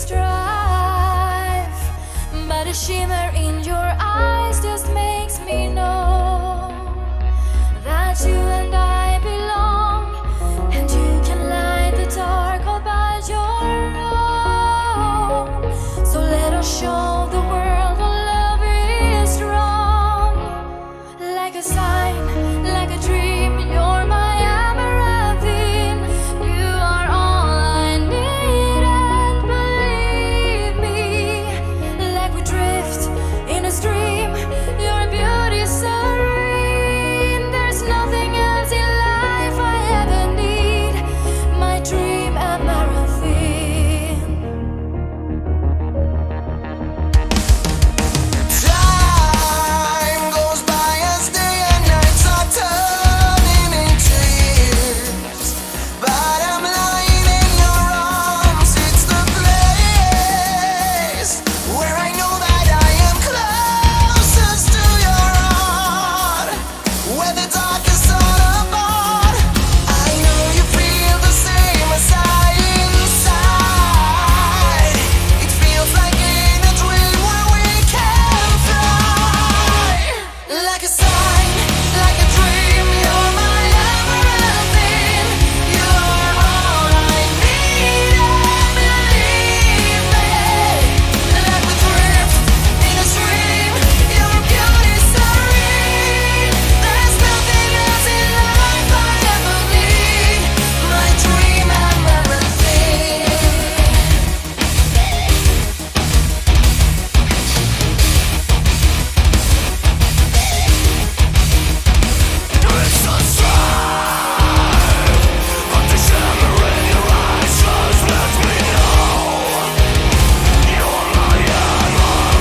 strife, but a shimmer in your eyes just makes me know that you and I belong, and you can light the dark all by your own. So let us show the world our love is strong, like a sign, like a dream. You're my Amaranthine. You are all I need, and believe me, like we drift in a stream. Your beauty serene. There's nothing else in life I ever need. My dream Amaranthine. Time goes by as day and nights are turning into years, but I'm lying in your arms. It's the place where I know that I am closest to your heart, where the darkest all apart. I know you feel the same as I inside. It feels like in a dream where we can fly, like a sign, like a dream. You're my Amaranthine. You are all I need, and believe me, like we drift in a stream. Your beauty serene. There's nothing else in life I ever need. My dream Amaranthine. It's a sign, but the shimmer in your eyes just lets me know you're my Amaranthine.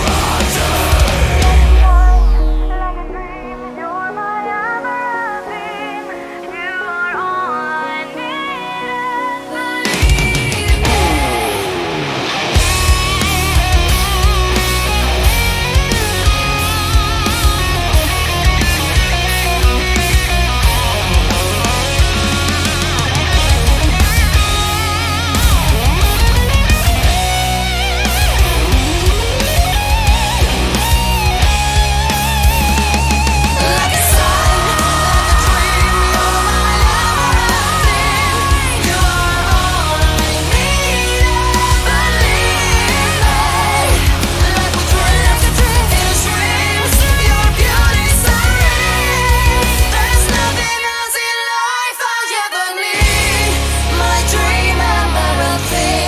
Like a dream, you're my Amaranthine. You are all I need, and believe me. Like a sign, like a dream, you're my Amaranthine. You are all I need, and believe me, like we drift in a stream. Your beauty serene. There's nothing else in life I ever need. My dream Amaranthine.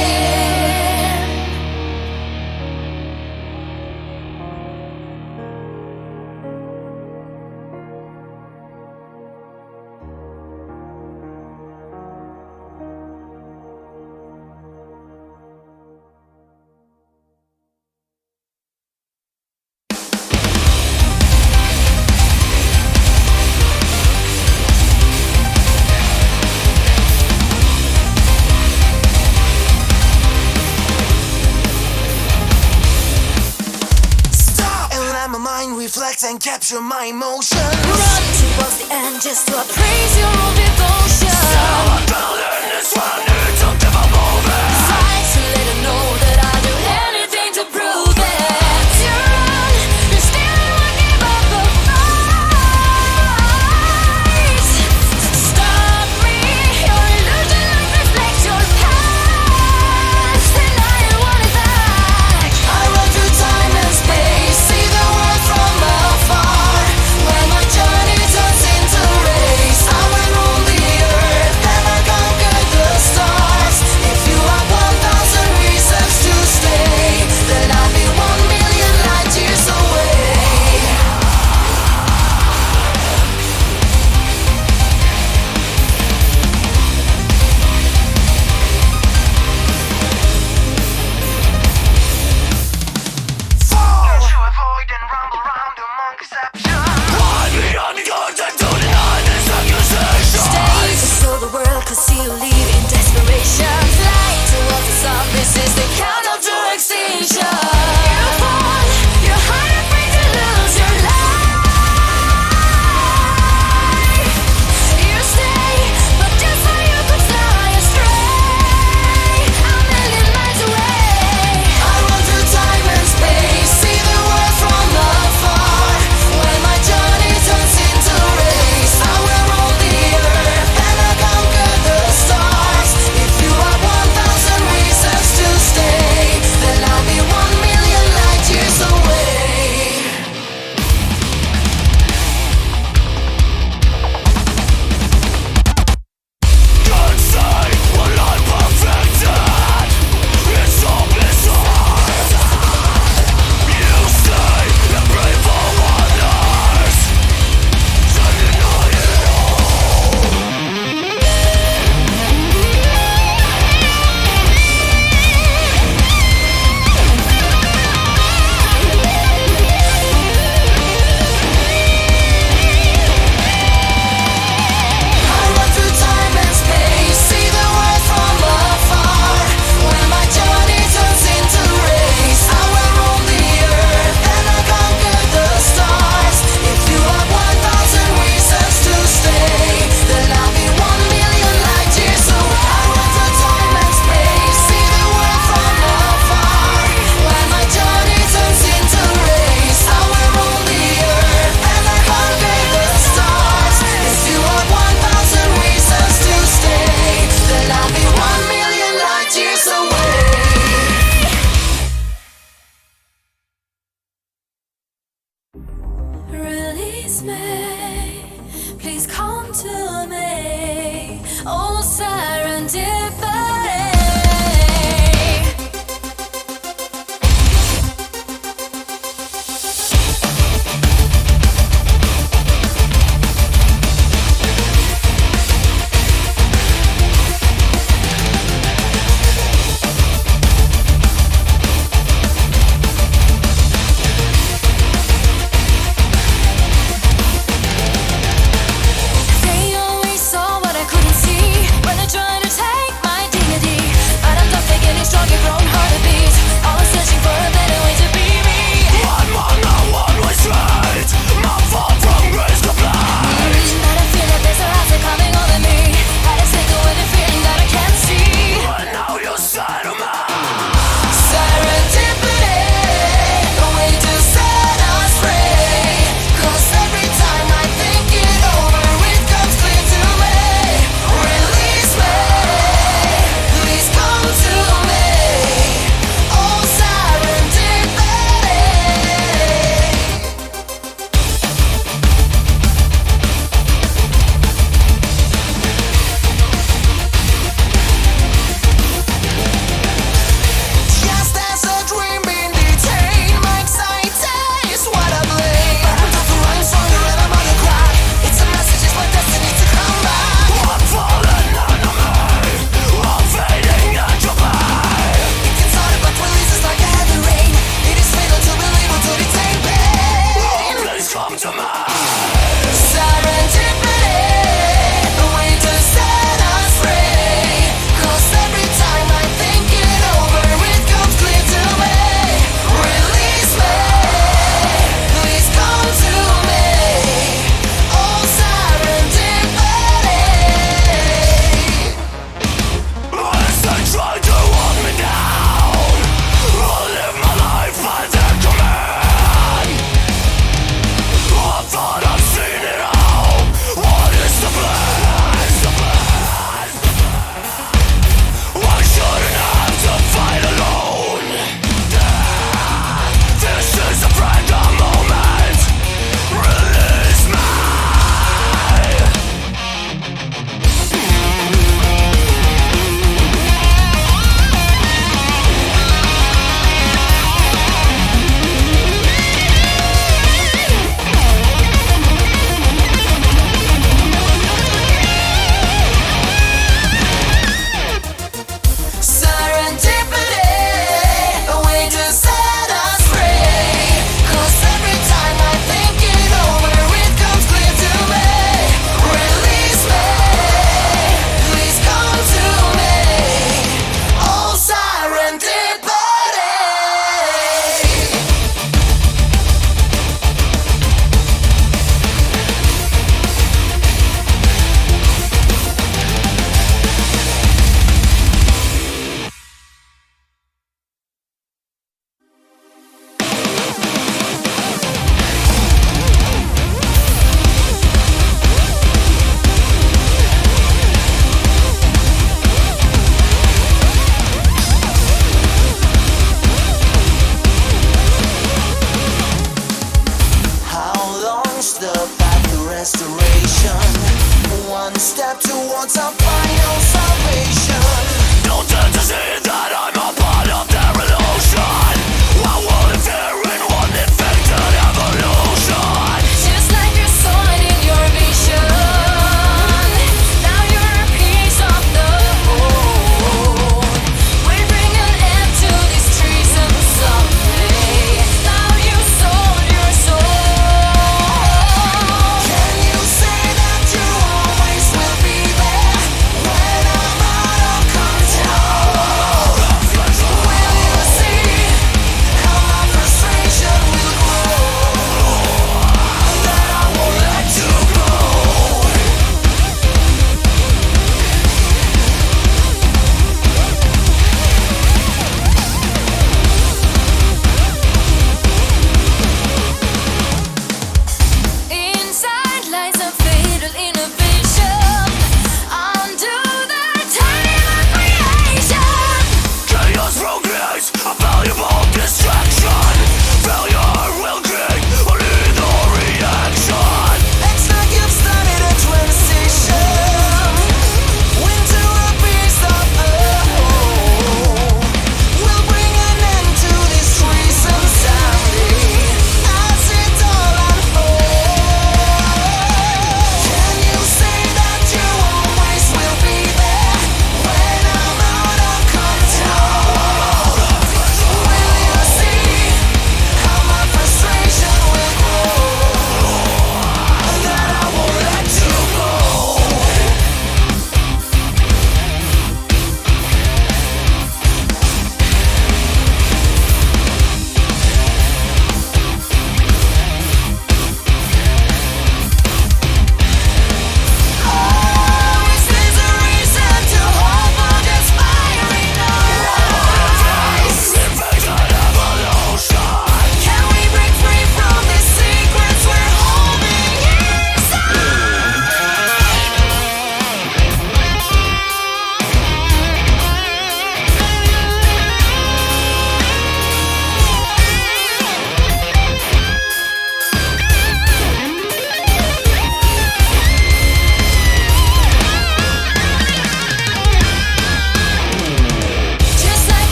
Stop! And let my mind reflect and capture my emotions. Run towards the end just to appraise your own devotion. Fight to let her know that I'll do anything to prove it. You run, you still won't give up the fight. Stop me, your illusion like reflects your past, and I want it back. I run through time and space, see the world from afar. When my journey turns into race, I will rule the earth and I conquer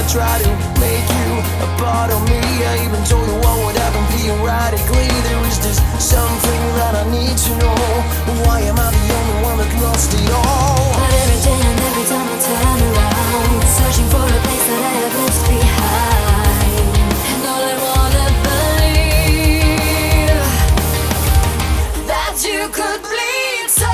try to make you a part of me. I even told you what would happen theoretically. There is just something that I need to know. Why am I the only one that lost it all? But every day and every time I turn around, searching for a place that I have left behind. And all I wanna believe that you could bleed so.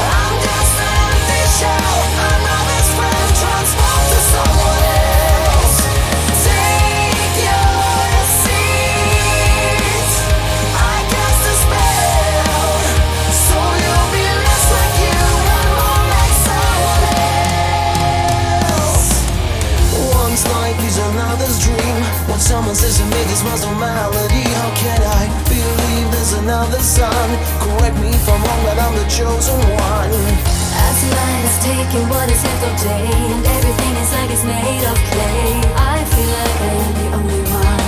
I'm just an empty shell, another's friend transformed to someone else. Take your seat, I cast a spell, so you'll be less like you and more like someone else. One's life is another's dream. When someone says to me this was a melody, how can I believe there's another sun? Correct me if I'm wrong, but I'm the chosen one. As light has taken what is left of day, and everything is like it's made of clay, I feel like I am the only one,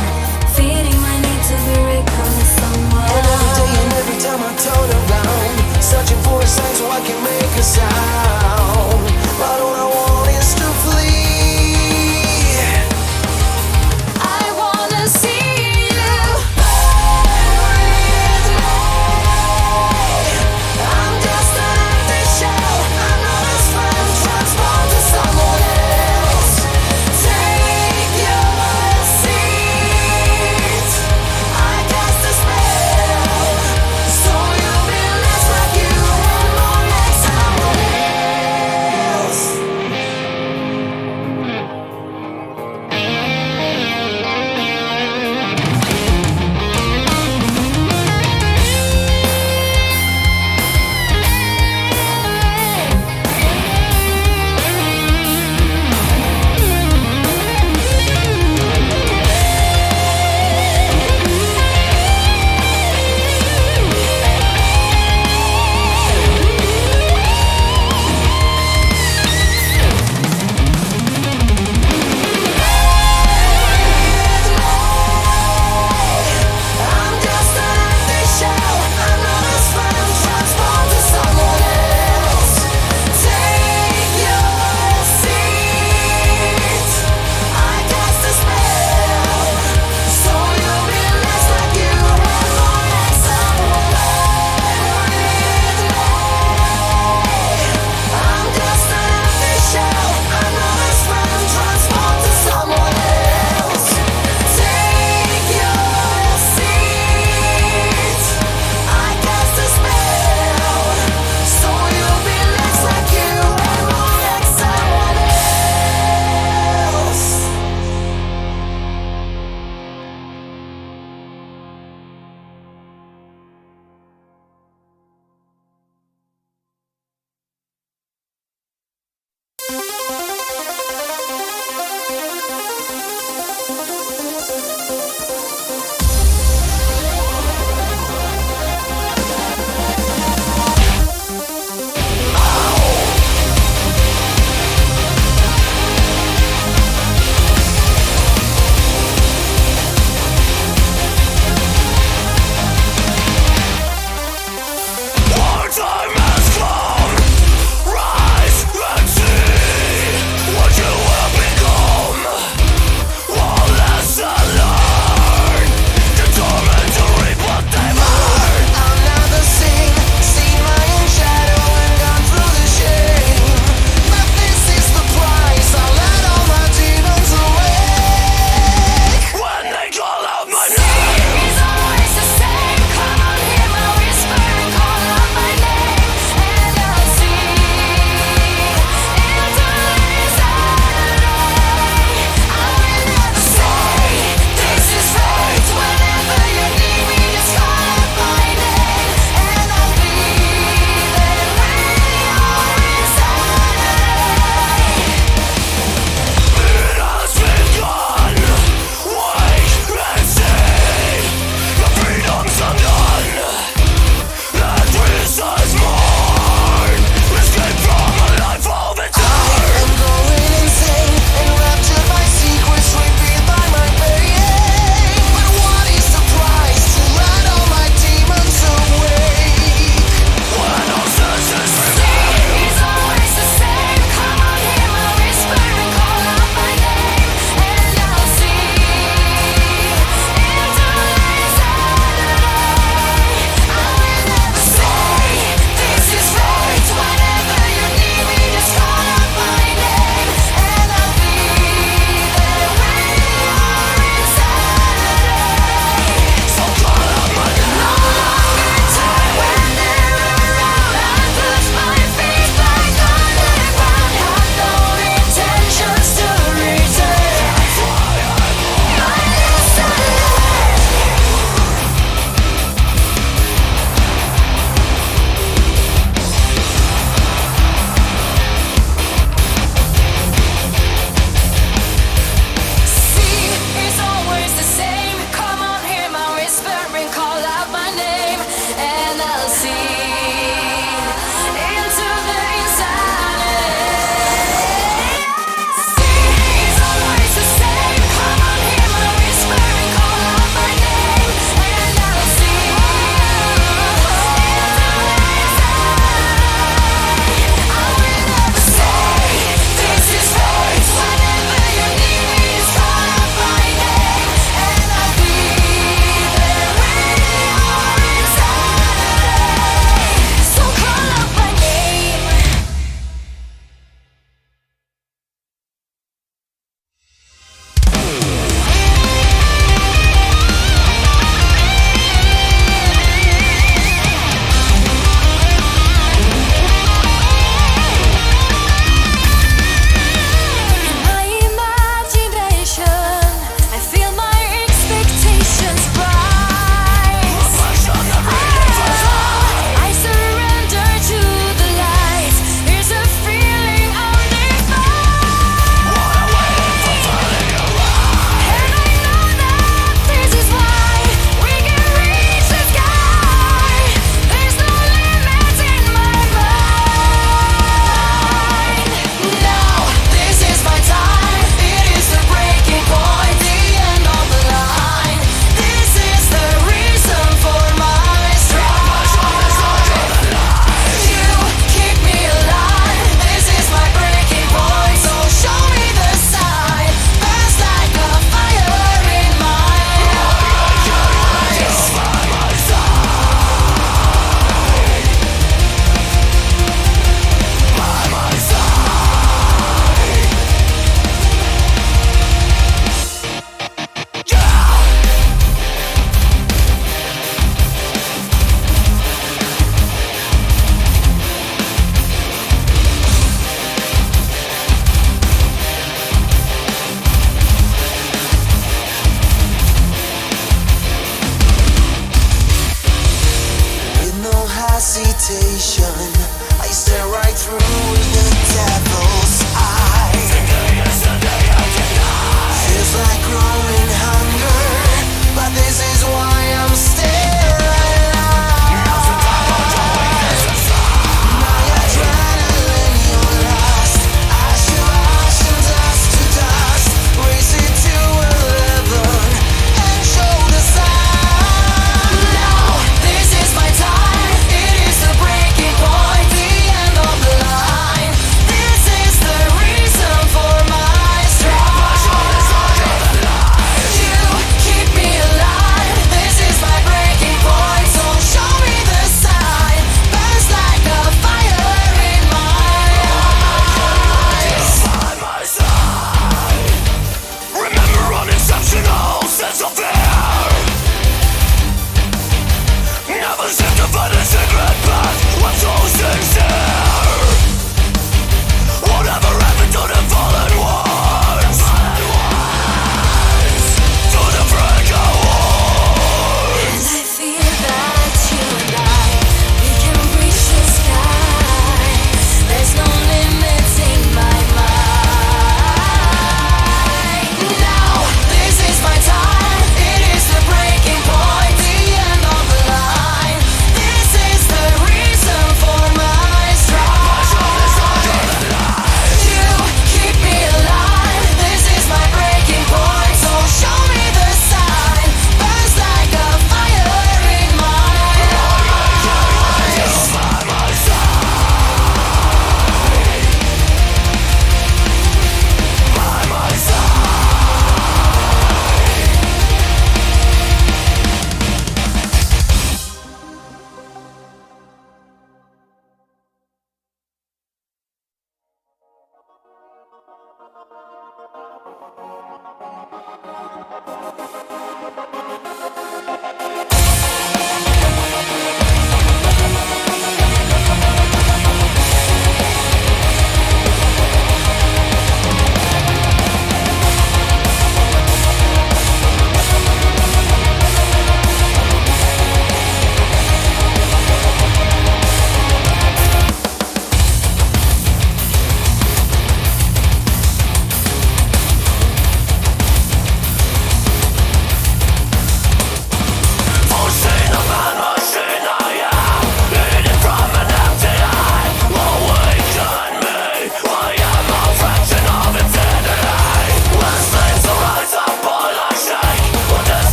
feeding my need to be reckoned with someone. And every day and every time I turn around, searching for a sign so I can make a sound. But all I want is to flee. I wanna see you. I'm just an empty shell, another's friend transformed to someone else. Take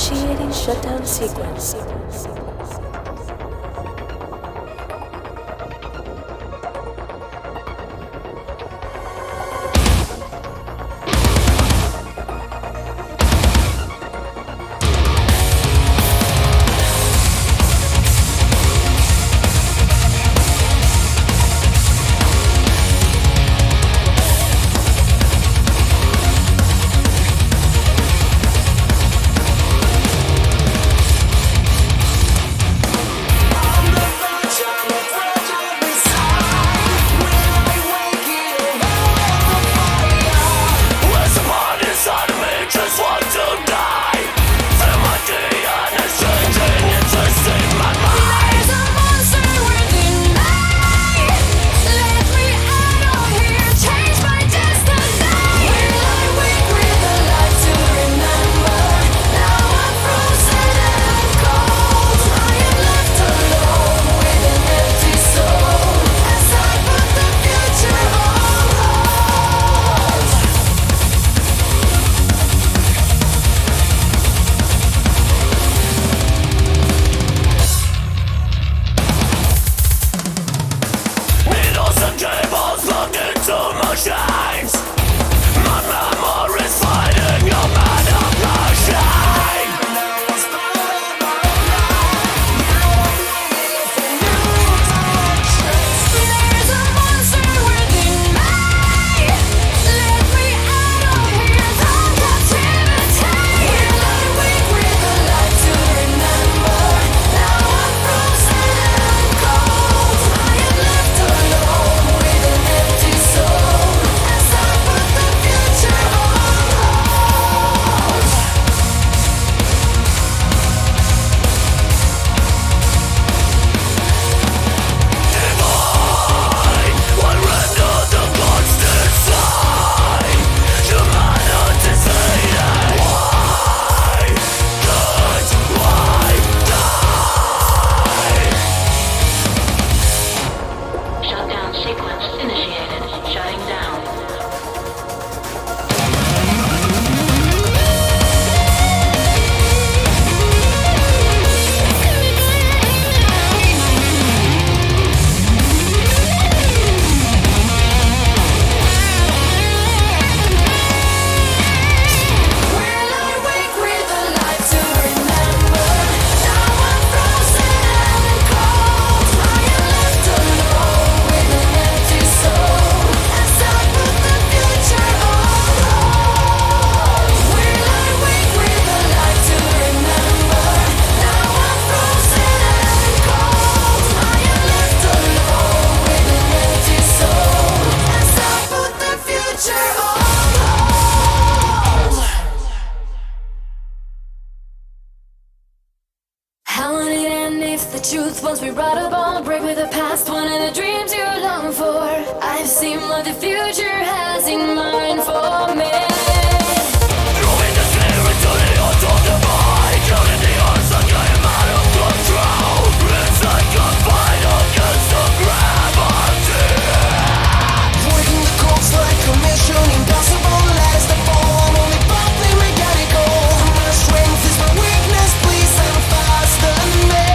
Initiating shutdown sequence. Once we brought a ball break with the past, one of the dreams you long for. I've seen what the future has in mind for me. Throwing the fear into the heart of the mind, counting the odds like I am out of control. It's like a fight against the gravity. Breaking the course like a mission impossible. As the fall, I'm only partly mechanical. My strength is my weakness, please stand fast than me.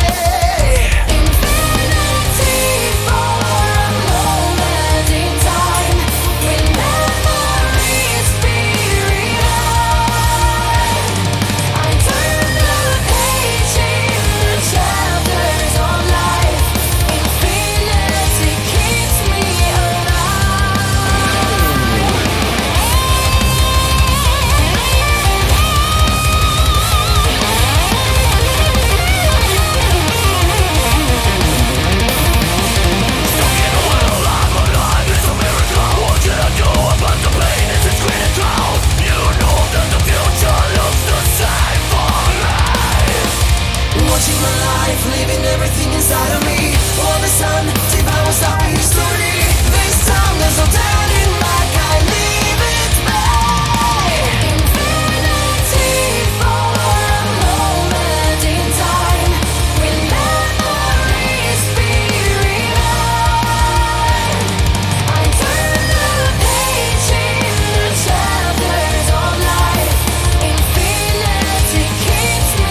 Watching my life, living everything inside of me. All the sun devours our history. This time there's no turning back, I leave it back. Infinity for a moment in time. Will memories be revived? I turn the page in the chapters of life. Infinity keeps me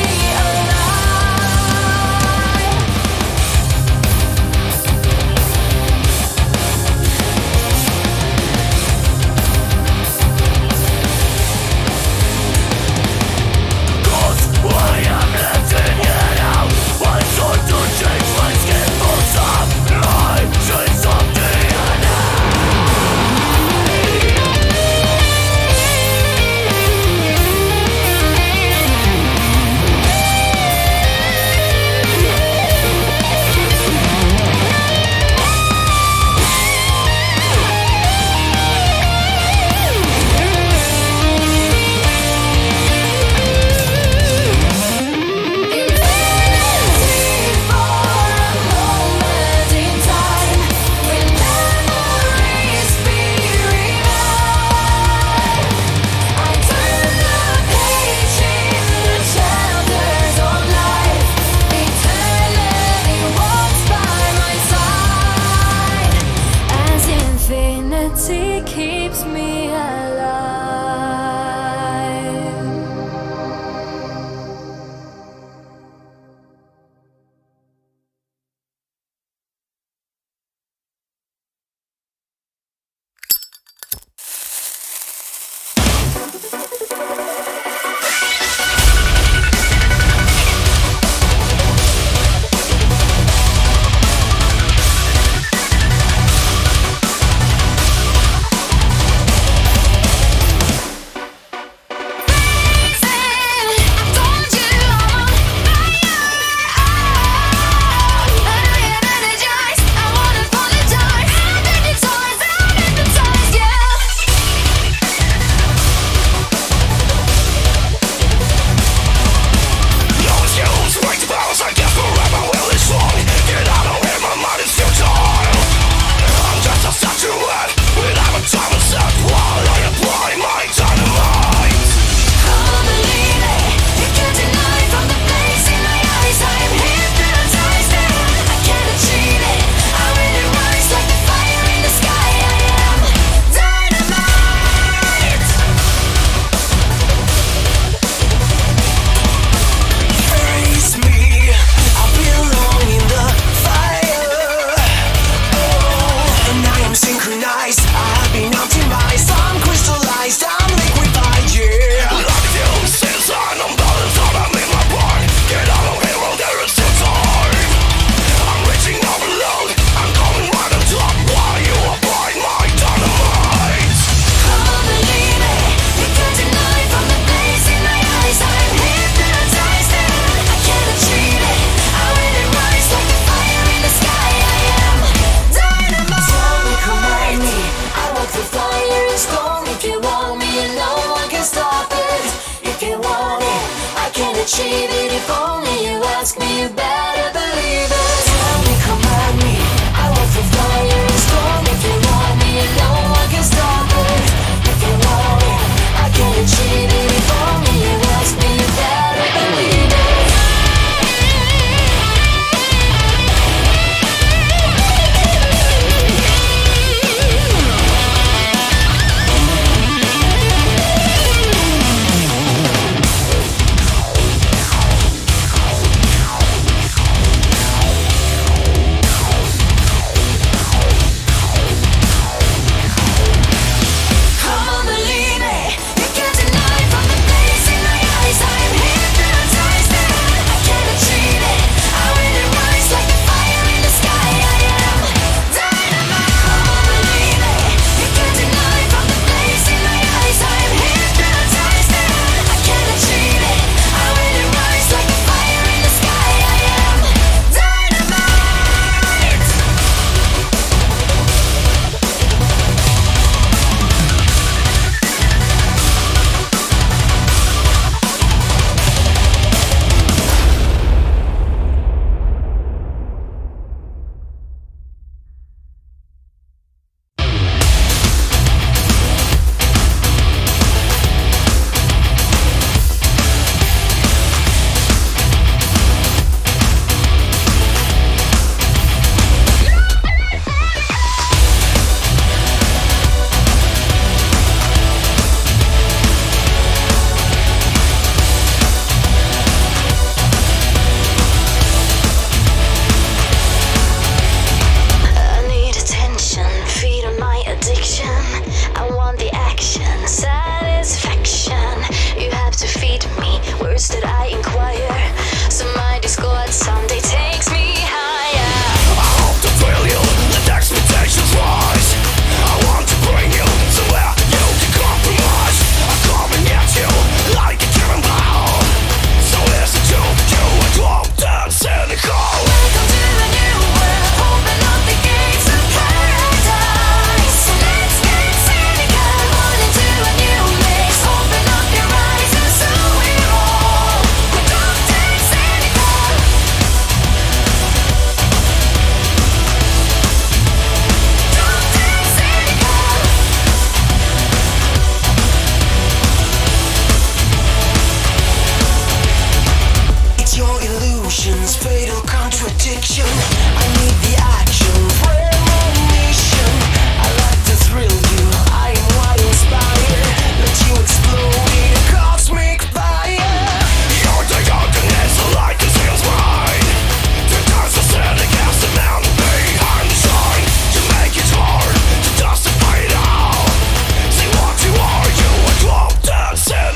achieve it if only you ask me, you better believe it. Tell me, command me, I will through fire and storm. If you want me and no one can stop it. If you want it, I can achieve it if only you ask me, you better believe it.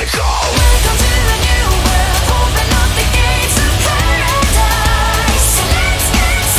Welcome to a new world, open up the gates of paradise. Let's get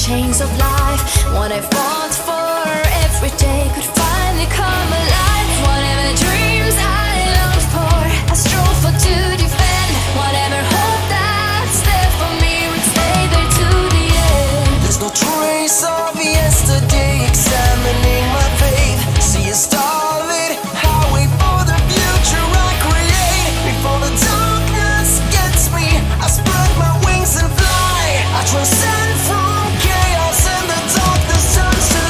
chains of life. What I fought for every day could finally come alive. Whatever dreams I longed for, I strove for to defend. Whatever hope that's there for me would stay there to the end. There's no trace of yesterday examining my faith. See a starlit highway for the future I create. Before the darkness gets me, I spread my wings and fly. I transcend from chaos and the darkness turns to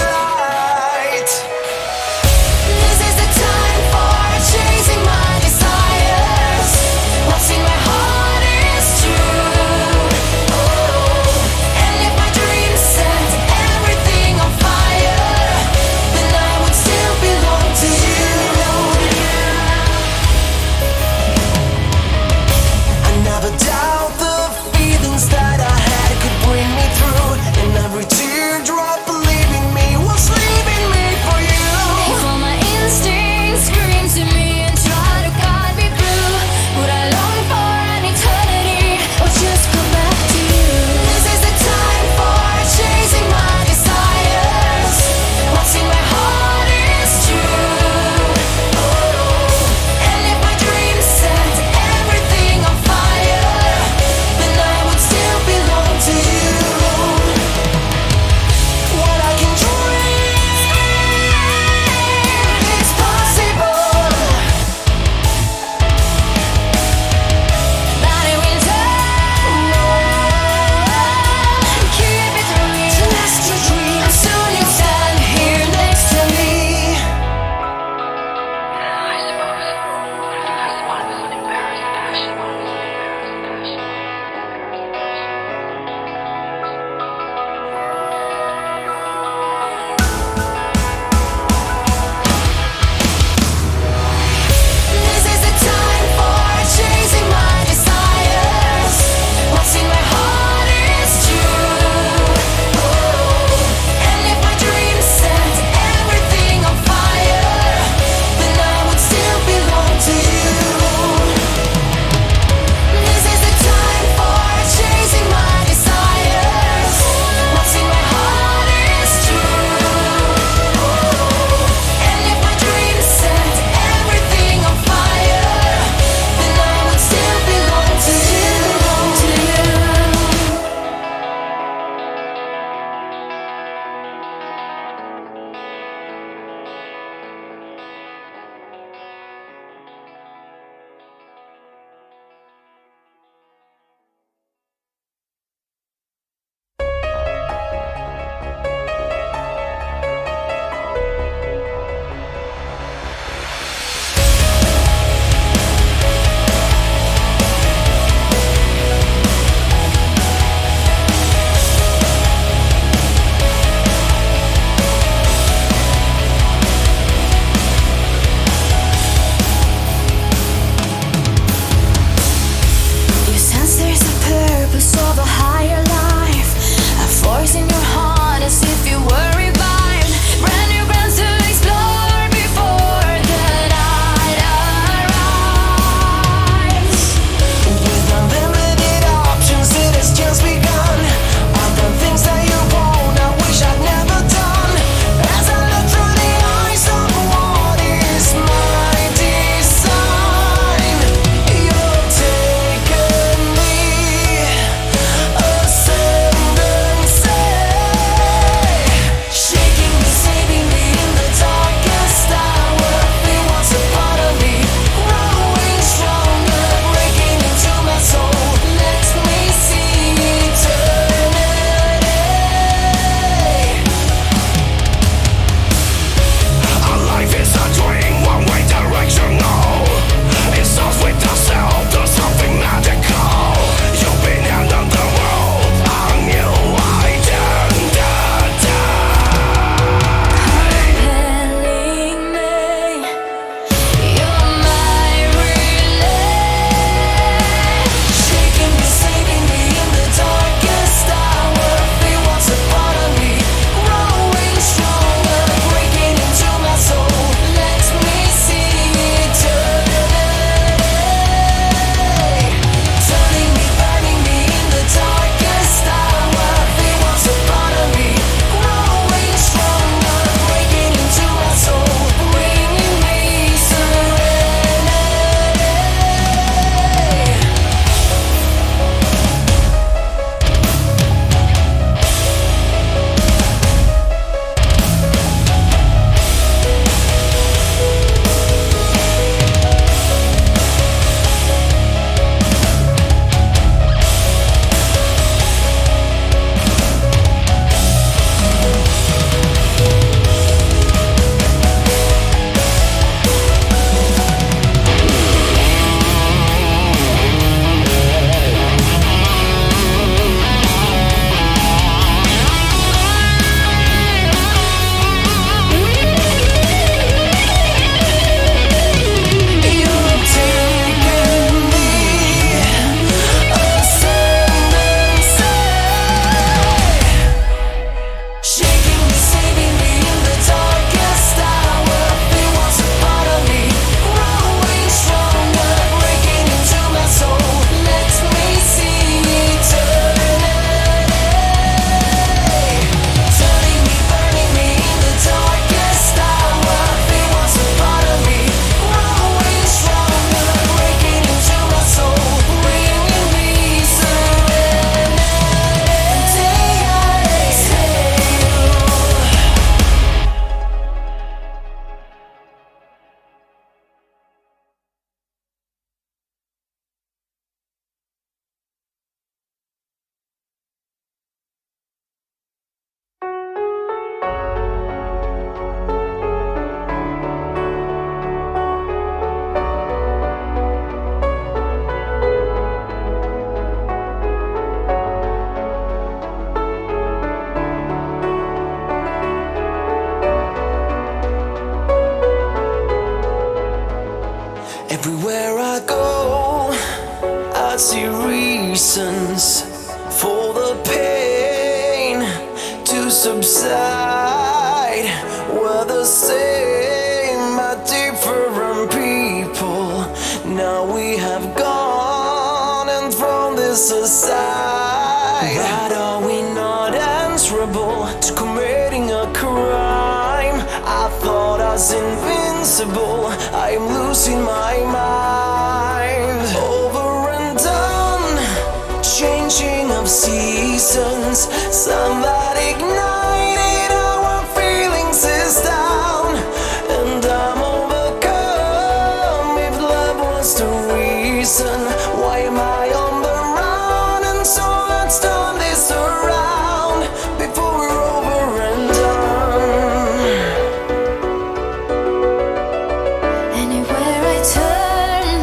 subside. We're the same, but different people. Now we have gone and thrown this aside. But are we not answerable to committing a crime? I thought I was invincible, I am losing my mind. Over and done, changing of seasons. Somebody ignited our feelings is down, and I'm overcome. If love was the reason, why am I on the run? And so let's turn this around before we're over and done. Anywhere I turn,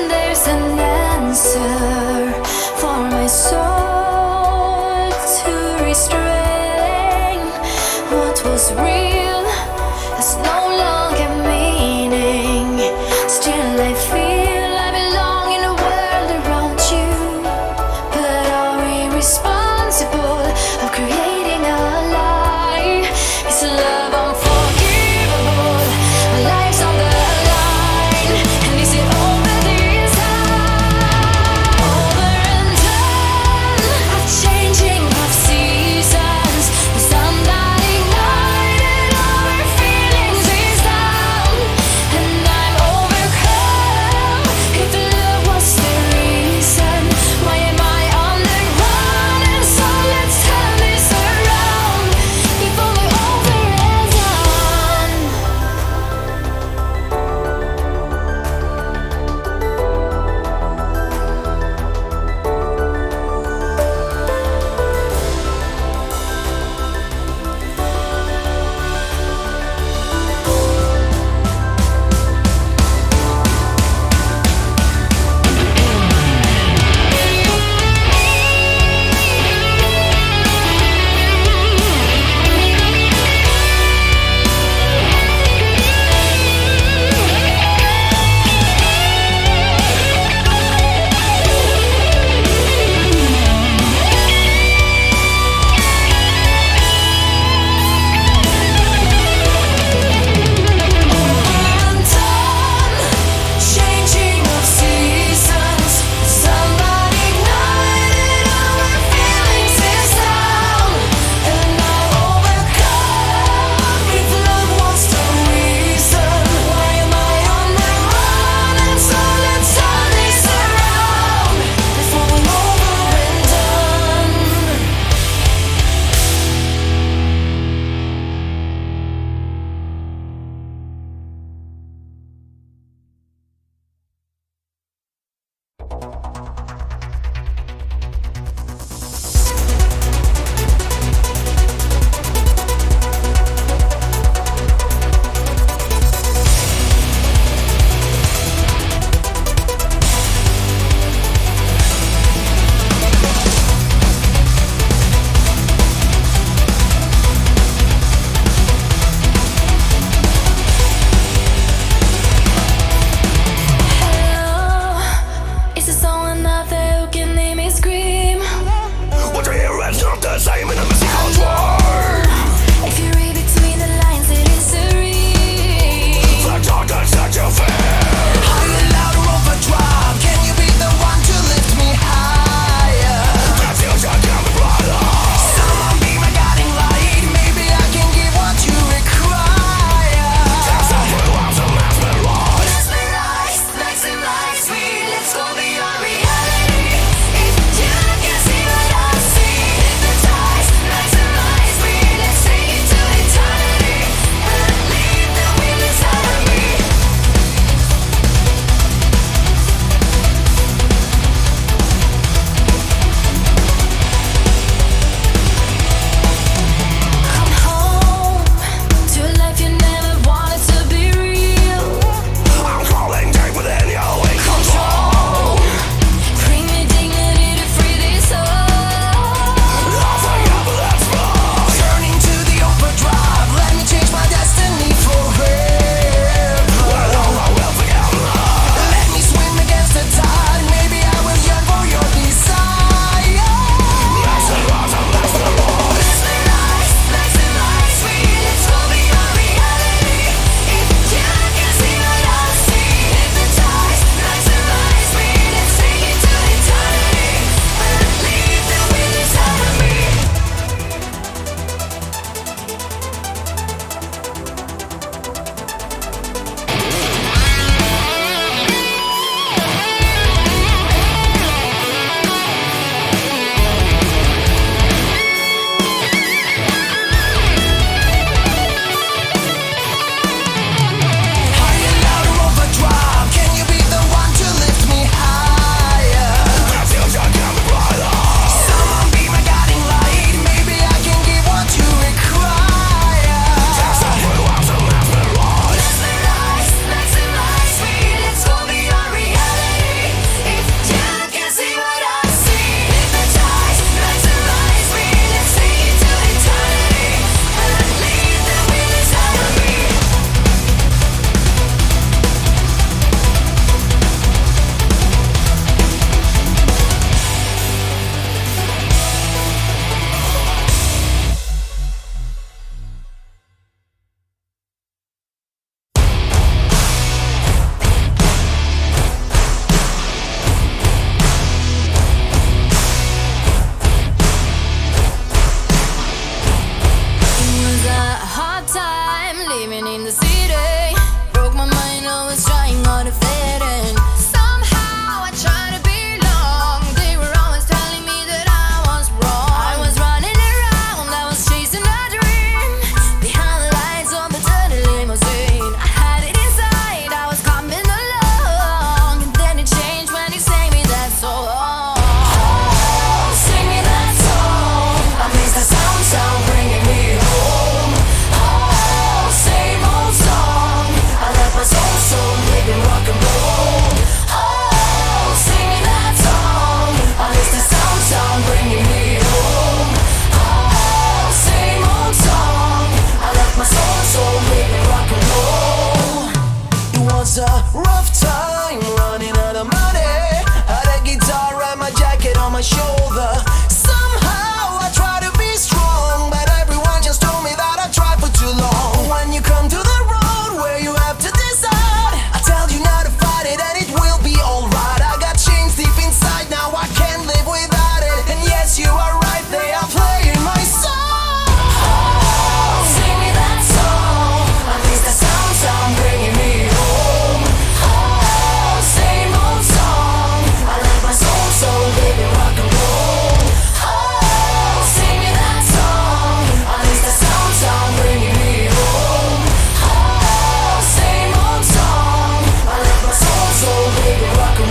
there's an answer for my soul to restrain. What was real has no longer meaning. Still I feel I belong in a world around you. But are we responsible of creating a lie? Is love unforgivable? Our lives on the line, and is it over this time? Over and done, a changing of seasons. The sun that ignited living in the city. Broke my mind, always trying hard to fit in. Somehow I try to belong. They were always telling me that I was wrong. I was running around, I was chasing a dream. Behind the lights of the dirty limousine, I had it inside, I was coming along. And then it changed when he sang me that song. Oh, sing me that song. I miss the sound bringing me home. Oh, same old song. I left my soul living rock and roll. Oh, sing me that song. I miss the sound bringing me home. Oh, same old song. I left my soul living rock and roll. It was a rough time, running out of money. Had a guitar and my jacket on my shoulder. Somehow I try to be strong, but everyone just told me that I tried for too long. When you come to the road where you have to decide, I tell you not to fight it and it will be alright. I got chains deep inside, now I can't live without it. And yes, you are right, they are playing my song. Oh, sing me that song. I miss the sound bringing me home. Oh, same old song. I left my soul living rock and roll. Oh, sing me that song. I miss the sound bringing me home. Oh, same old song. I left my soul living rock and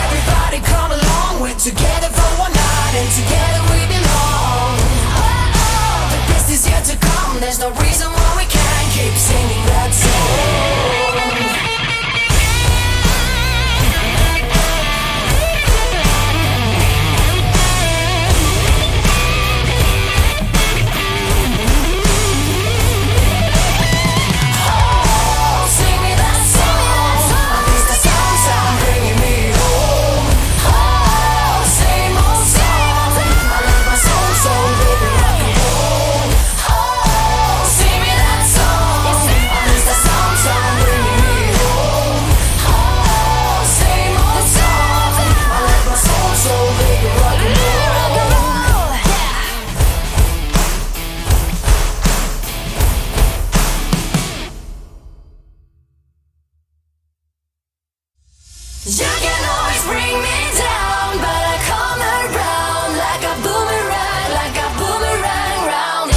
Everybody come along, we're together for one night and together we belong. The best is yet to come. There's no reason why we can't keep singing that song. Oh, sing me that song. I miss the sound bringing me home. Oh, same old song. I left my soul living rock and roll. Oh, sing me that song. I miss the sound bringing me home. Oh, same old song. I left my soul living rock and roll. You can always bring me down, but I come around like a boomerang round.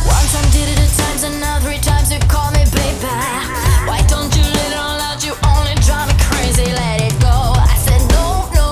One time did it at times and now 3 times you call me baby. Why don't you let it all out? You only drive me crazy. Let it go. I said no, no,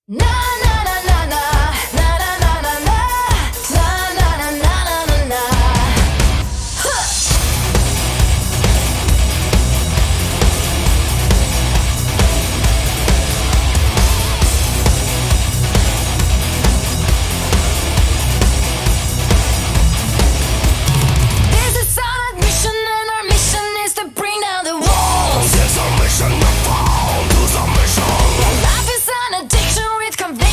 Na na na na na na na na na na na na na na na. This is our mission and our mission is to bring down the walls. There's a mission to fall to the mission. Life is an addiction with conviction.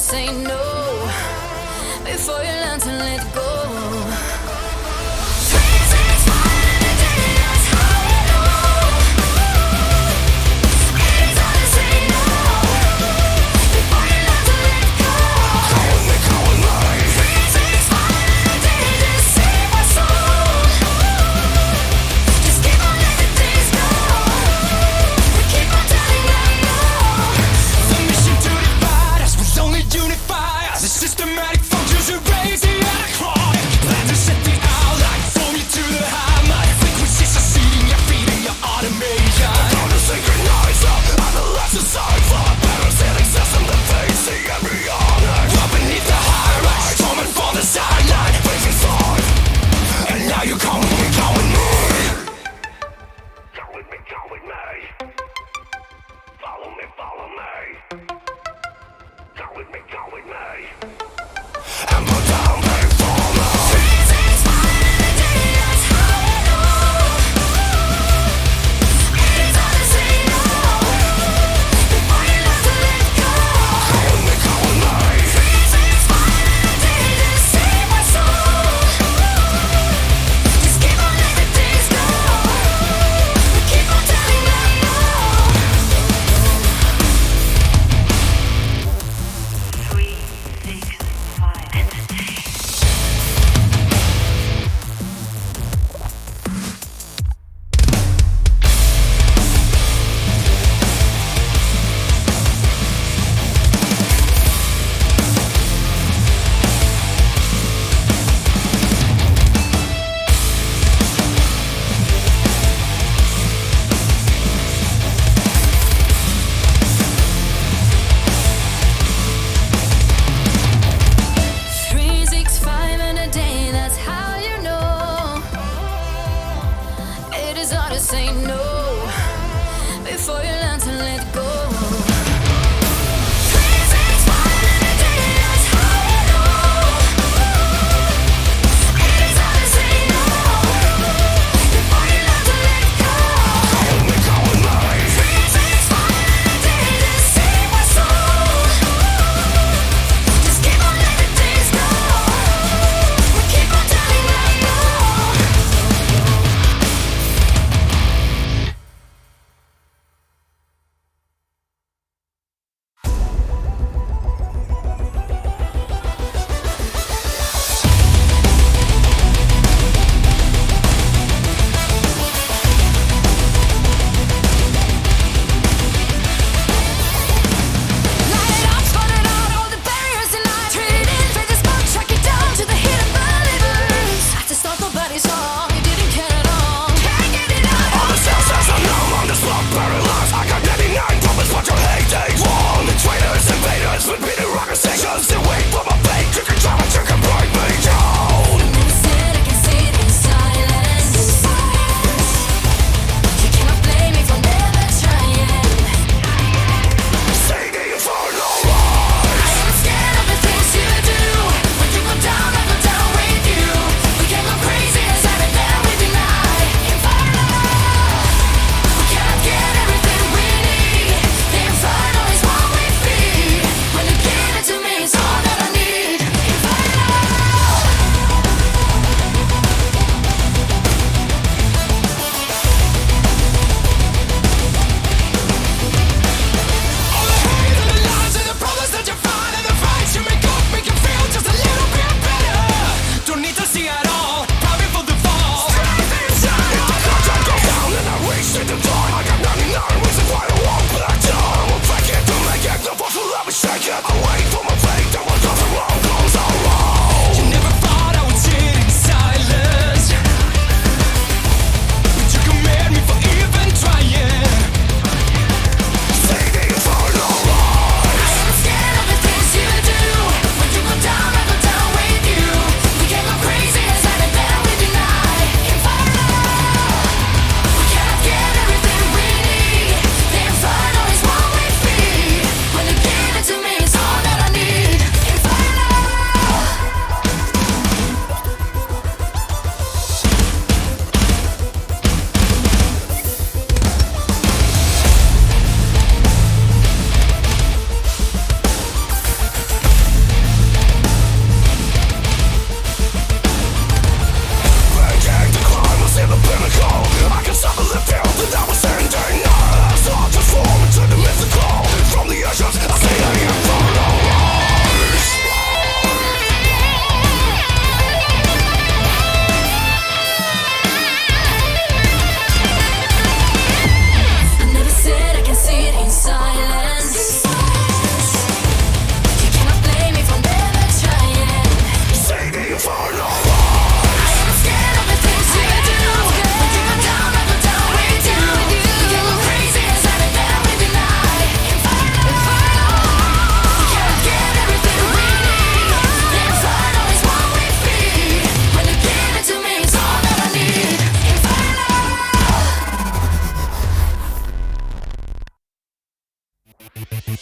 say no before you learn to let go. Systematic functions erase the anacron. Plan to set the outline, form you to the high mind. Frequencies are seeding, you're feeding your automation. I'm the synchronizer, I'm the last decipher. Parasitic system that face the embryonic. Up beneath the high rise, forming for the sideline. Waving forward, and now you're calling me, calling me. Calling me, calling me. Follow me, follow me. Calling me, calling me. And put down before me. Freezing's fire in the day, that's how I know. It's hard to say no before you learn to let go. Calling me, calling me. Freezing's fire in the day, just save my soul. Just keep on letting the days go. We keep on telling them no. Say no before you learn to let go. Freezing's fire in the day, that's how I know. It's hard to say no before you learn to let go. Calling me, calling me. Freezing's fire in the day, just save my soul. Just keep on letting the days go. We keep on telling them no.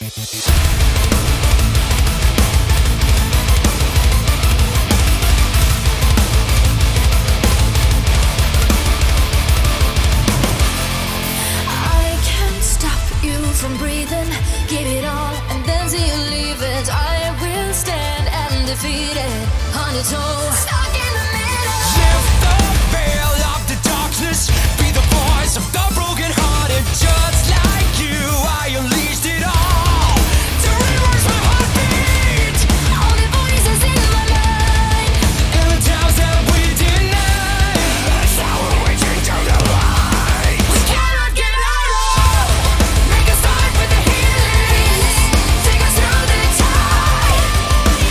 I can't stop you from breathing. Give it all and then see you leave it. I will stand and defeat it on your toe. Stuck in the middle. Lift the veil of the darkness. Be the voice of the broken hearted. Just like you, I unleashed it all to reverse my heartbeat. All the voices in my mind. And the towns that we deny. That's how we're reaching to the light. We cannot get out of. Make us start with the healing. Take us through the tide.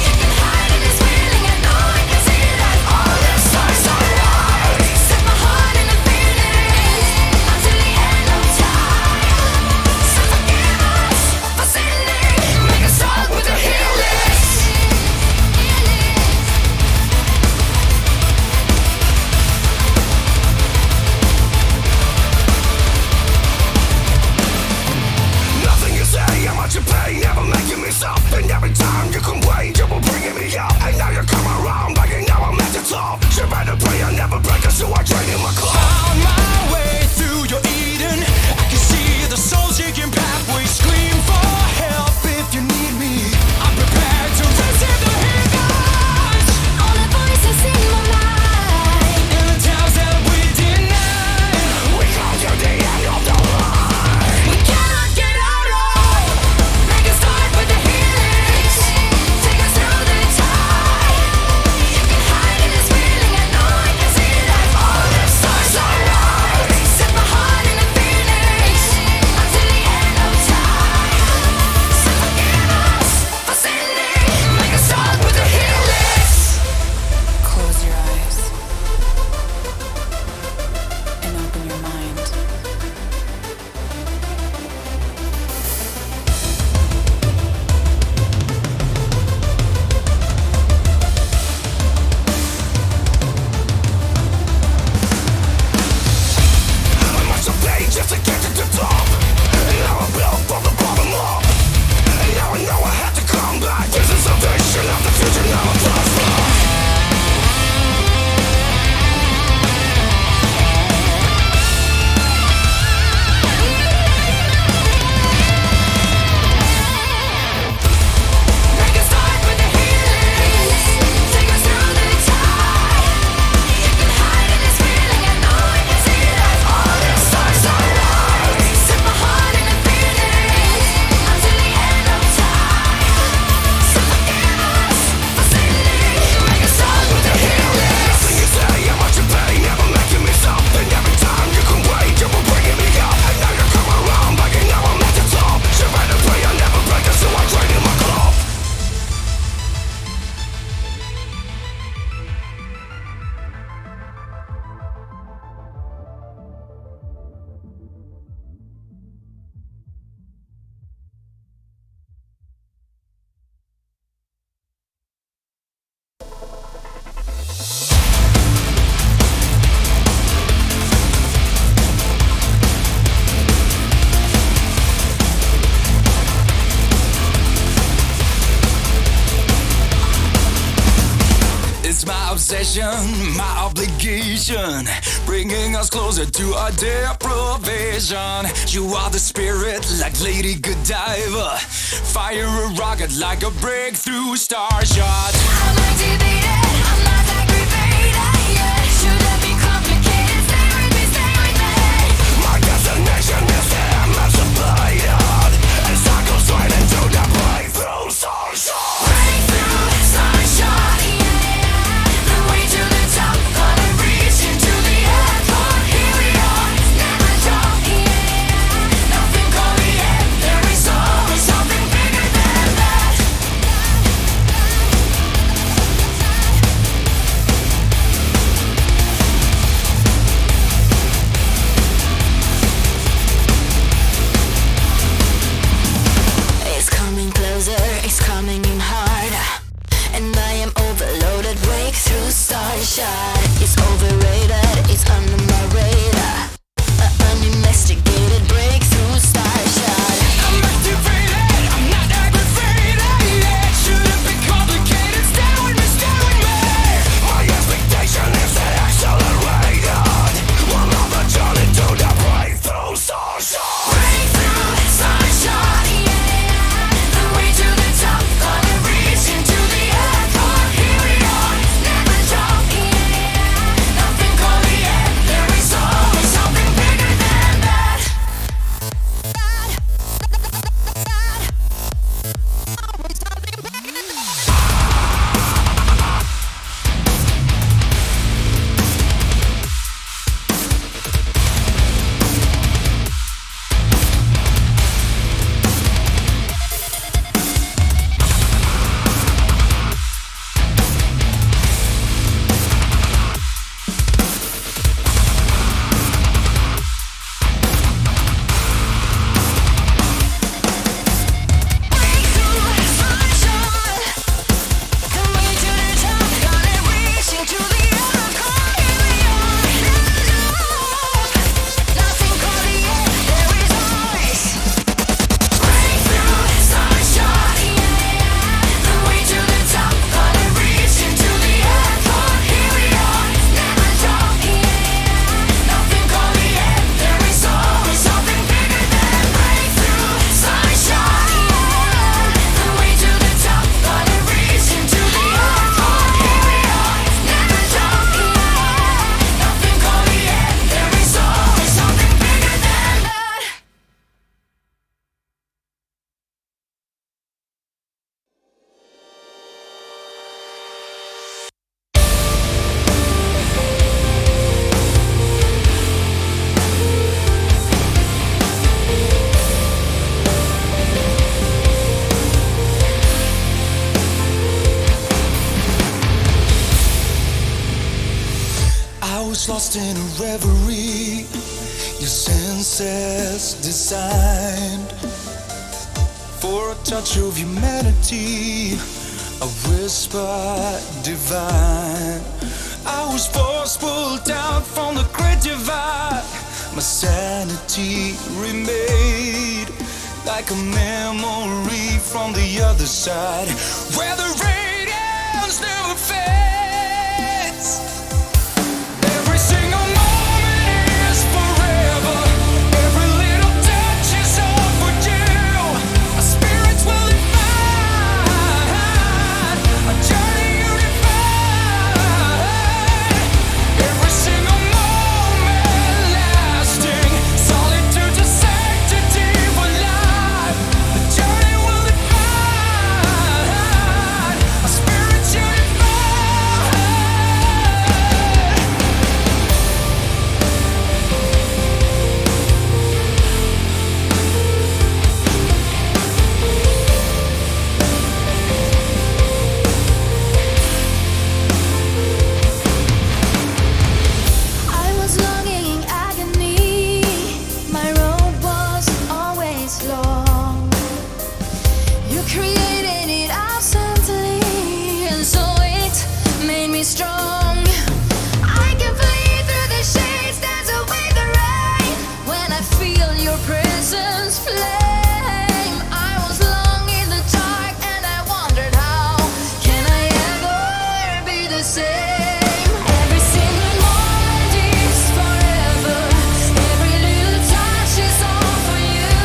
You can hide in this feeling. I know I can see that all the stars are right. Set my heart in a feeling until the end of time. So forgive us for sinning. Make us start with the healing. Nothing you say, how much you pay, never making me stop. And every time you complain, you were bringing me up. And now you come around, begging now I'm at the top. You better pray I never break us, so I train in my club. On my way through your Eden, I can see the soul-seeking pathway. Scream for help if you need me. I'm prepared to receive the hiccups. All the voices in my mind. In the towns that we deny, we call you the end of the line. We cannot get out of. Make us start with the healing. Take us through the tide. You can hide in this feeling. I know I can see that all the stars are right. Set my heart in a feeling until the end of time. So forgive us for sinning. Make us start with the healing. Close your eyes and open your mind. I must have paid just to get to the top. And now I'm built from the bottom up. And now I know I have to come back. This is a vision of the future, now I'm prosper. Make us start with the healing. Take us through the tide. You can hide in this feeling. I know I can see that all the stars are right. Set my heart in a feeling until the end of time. So forgive us for sinning. Make us start with the healing. Nothing you say, how much you pay, never making me stop. And every time you can wait, you were bringing me up. And now you come around, begging now I'm at the top. You better pray I never break us, so I train in my club. It's my obsession, my obligation, bringing us closer to our deprivation. You are the spirit like Lady Godiva. Fire a rocket like a breakthrough Starshot. I'm activated. I'm not aggravated. Yeah, shouldn't be complicated. Stay with me, stay with me. My destination is emancipated. As I go straight into the breakthrough Starshot. Breakthrough, sunshine, yeah. The way to the top, gonna reach into the airport. Here we are, never drop, yeah. Nothing called the end. There is always something bigger than that. process designed for a touch of humanity, a whisper divine. I was forced, pulled out from the great divide. My sanity remained like a memory from the other side, where the radiance never fades. Every single moment is forever. Every little touch is all for you. Our spirits will define a journey unified. Every single moment lasting, solitude to sanctity for life. The journey will define our spirits unified. I was longing in agony. My road was always long. You created it absently, and so it made me strong. I can flee through the shades, dance away the rain. When I feel your presence flame, I was long in the dark, and I wondered how can I ever be the same. Every single moment is forever. Every little touch is all for you.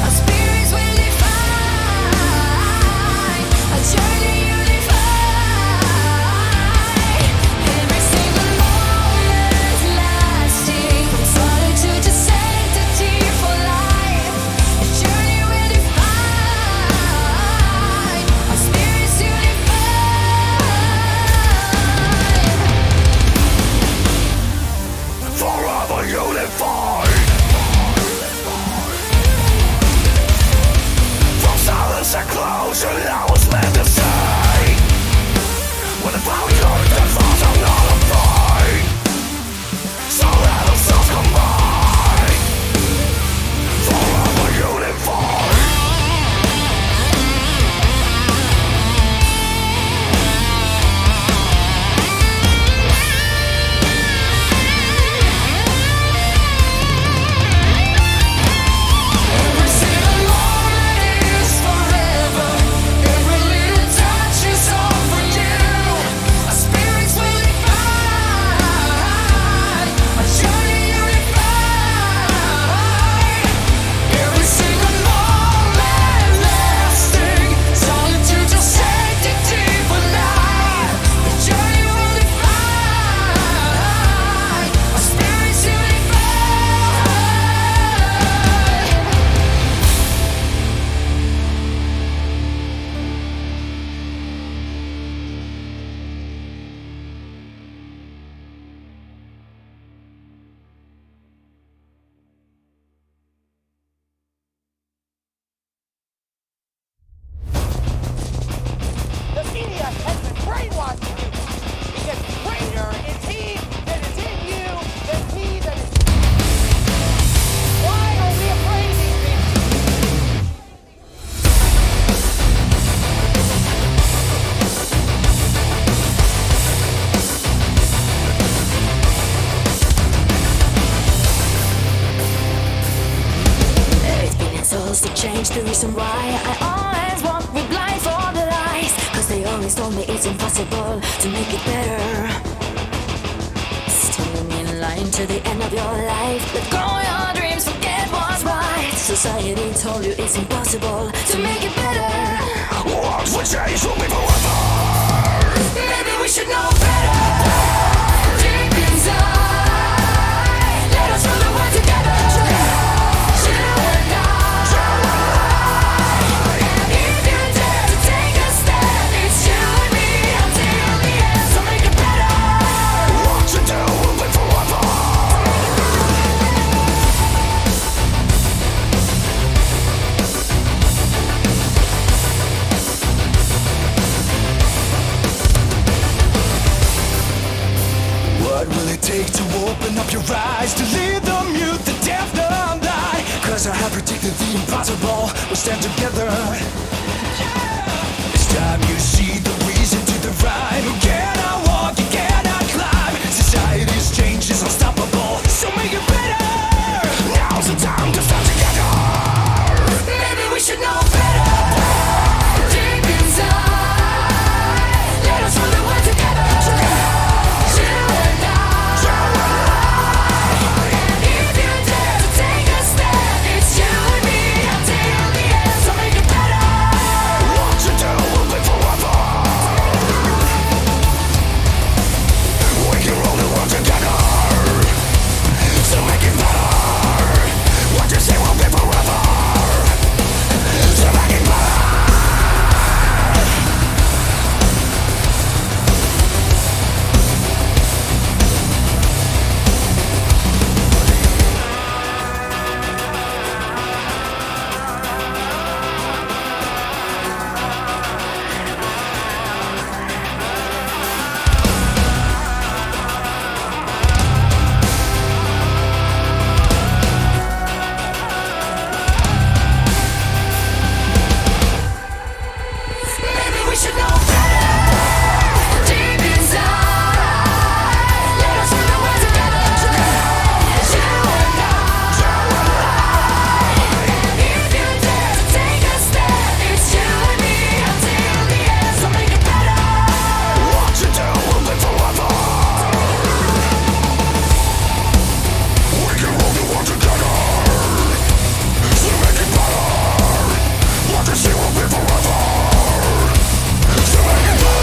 Our spirits will define a journey unified. Every single moment lasting, from solitude to sanctity for life. A journey will define our spirits unified. Forever unified. From silence and closure, I was meant to say. When I found your thoughts, I'm not afraid. So let us selves combine. Forever unified. Every single moment is forever. Every little touch is all for you. Our spirits will define a journey unified. Every single moment lasting, solitude to sanctity for life. The journey will define our spirits unified. The media has been brainwashing you. Because greater is he that is in you than he that is. Why are we afraid of these things? It's been souls to change the reason why I always walk with blind for the lies. Cause they always told me it's impossible to make it better. Stealing in line to the end of your life. Let go of your dreams, forget what's right. Society told you it's impossible to make it better. Once we change, we'll be forever. Maybe we should know better. Deep inside, let us run the world together. You and I. And if you dare to take a step, it's you and me until the end. So make it better. What you do will live forever. I have predicted the impossible. We'll stand together. It's time you see the reason to the rhyme. You cannot walk, you cannot climb. Society's change is unstoppable, so make it better. Now's the time to stand together. Maybe we should know better. Deep inside, let us rule the world together. You and I. And if you dare to take a step, it's you and me until the end. So make it better. What you do will live forever. We can rule the world together. So make it better. What you say will live forever. So make it better. Maybe we should know better. Deep inside, let us rule the world together. You and I. And if you dare to take a step, it's you and me until the end. So make it better. What you do will live forever. We can rule the world together. So make it better. What you say will live forever. So make it better.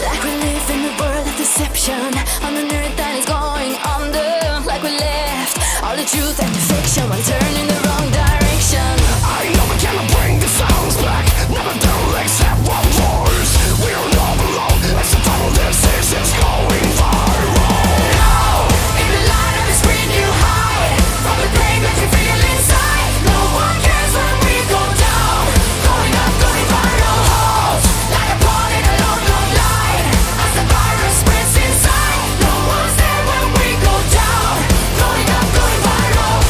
Like we live in a world of deception, on an earth that is going under. Like we left all the truth and the fiction while turning the wrong direction. I know we cannot bring the sounds back. Never do accept one voice. We are not alone. As the final decision is going viral. Now, in the light of the screen you hide from the pain that you feel inside. No one cares when we go down. Going up, going viral. Halt, like a pawn in a long, long line. As the virus spreads inside. No one's there when we go down. Going up, going viral.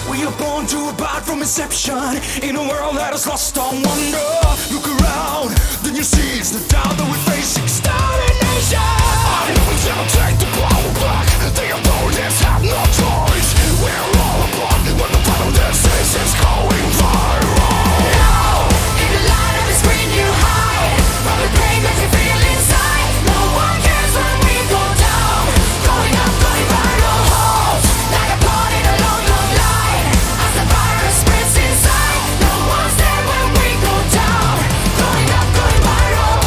We are born to abide from inception in a world that is lost on wonder. Look around, then you see it's the doubt that we face extermination. I know we cannot take the power back. The opponents have no choice. We're all upon when the final decision is going viral. Now, in the light of the screen you hide from the pain that you feel inside. No one cares when we go down. Going up, going viral. Halt, like a pawn in a long, long line. As the virus spreads inside. No one's there when we go down. Going up, going viral.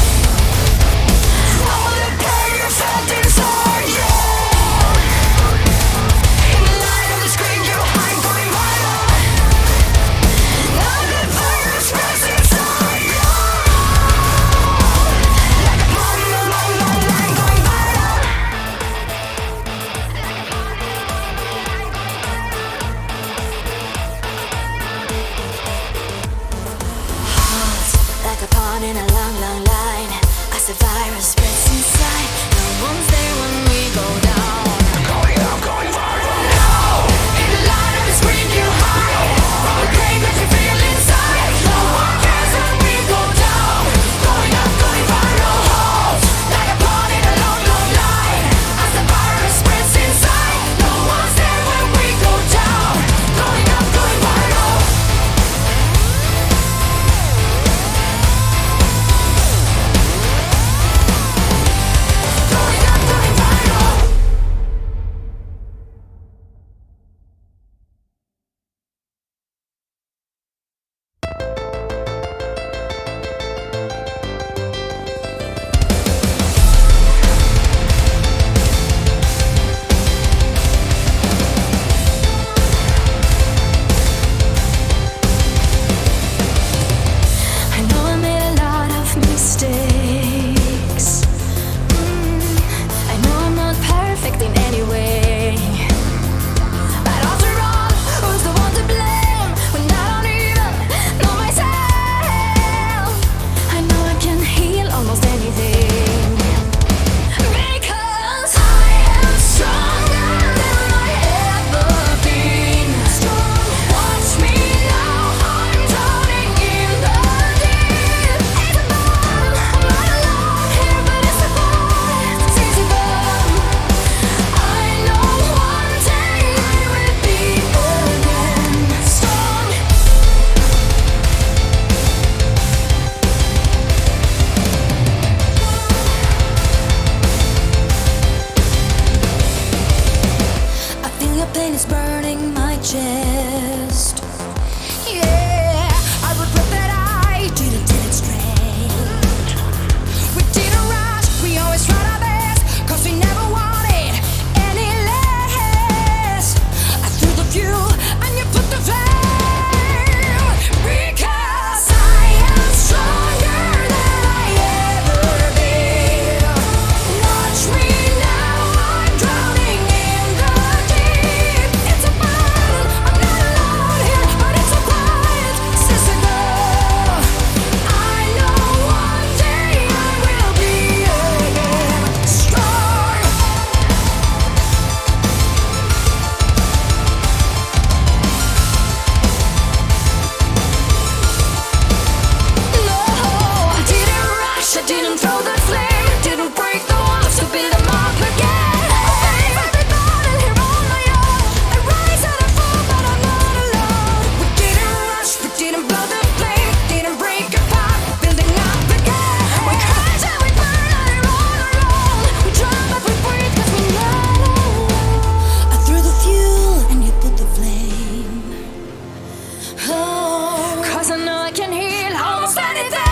I didn't throw the flame, didn't break the walls to build them up again. I fight every battle here on my own. I rise and I fall, but I'm not alone. We didn't rush, we didn't blow the flame, didn't break apart, building up again. We crash and we burn and we're on our own. We drown but we breathe 'cause we're not alone. I threw the fuel and you put the flame. Oh, 'cause I know I can heal almost anything.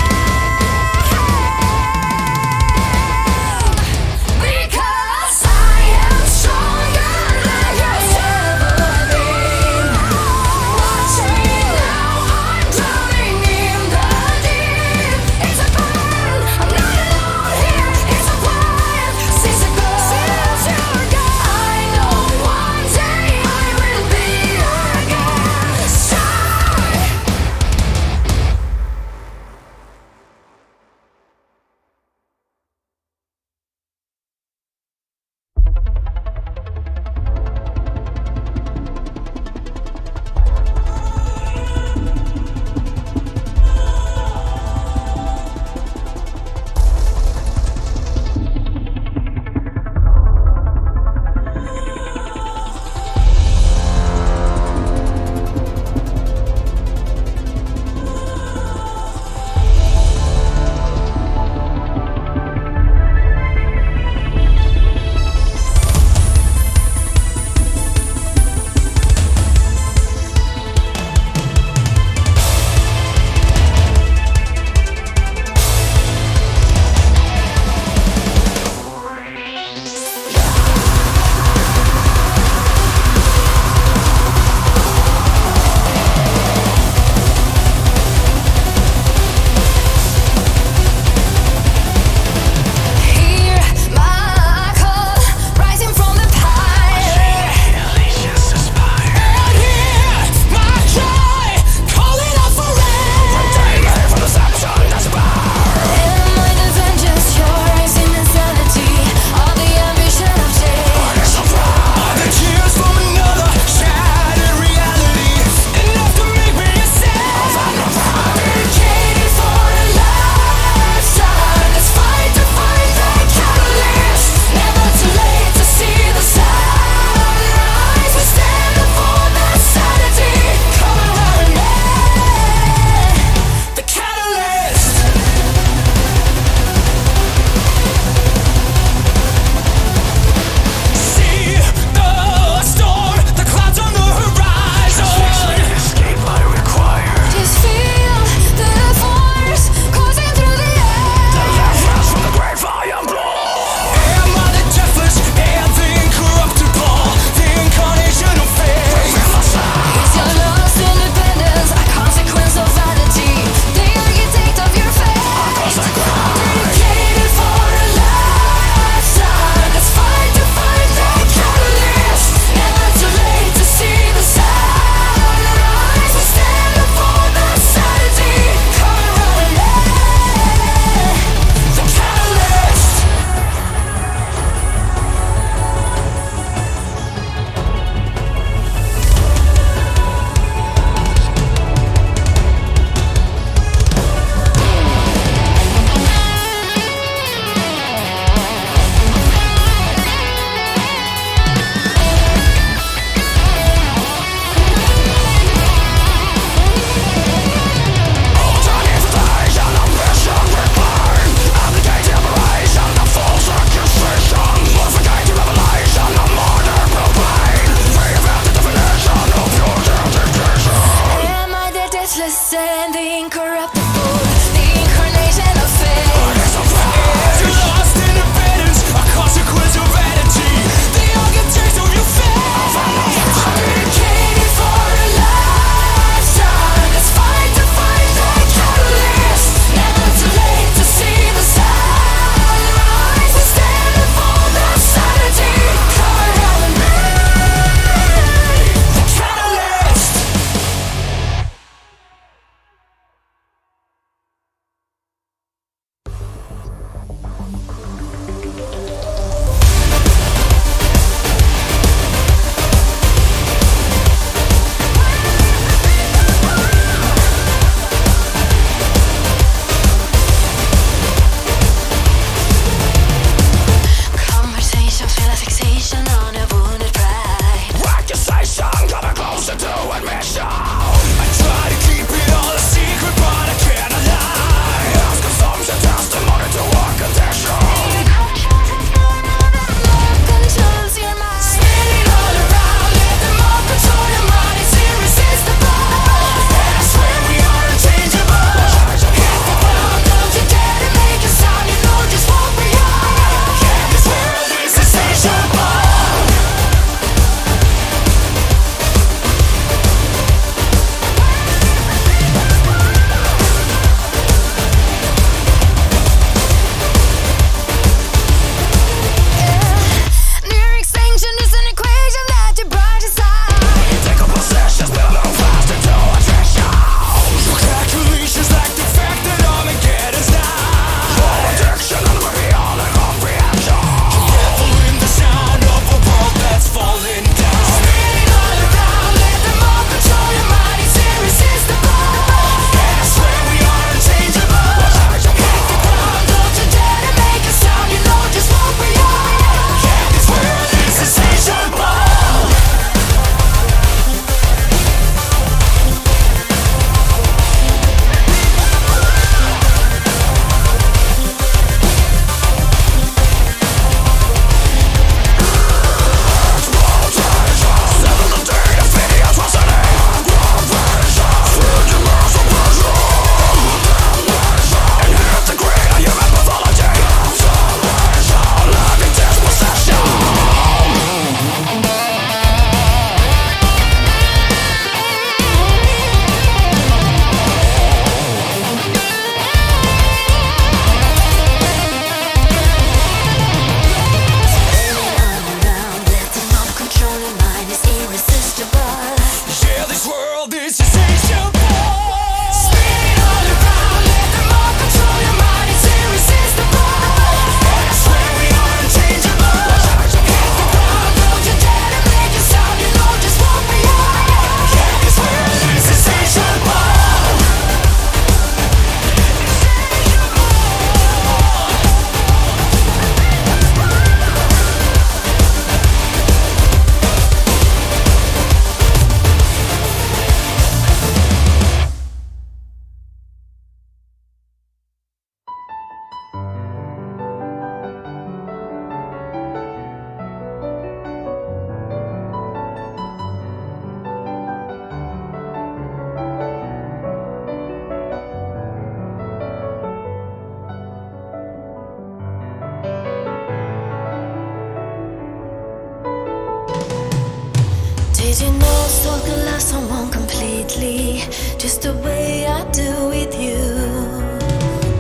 Did you know so to love someone completely, just the way I do with you?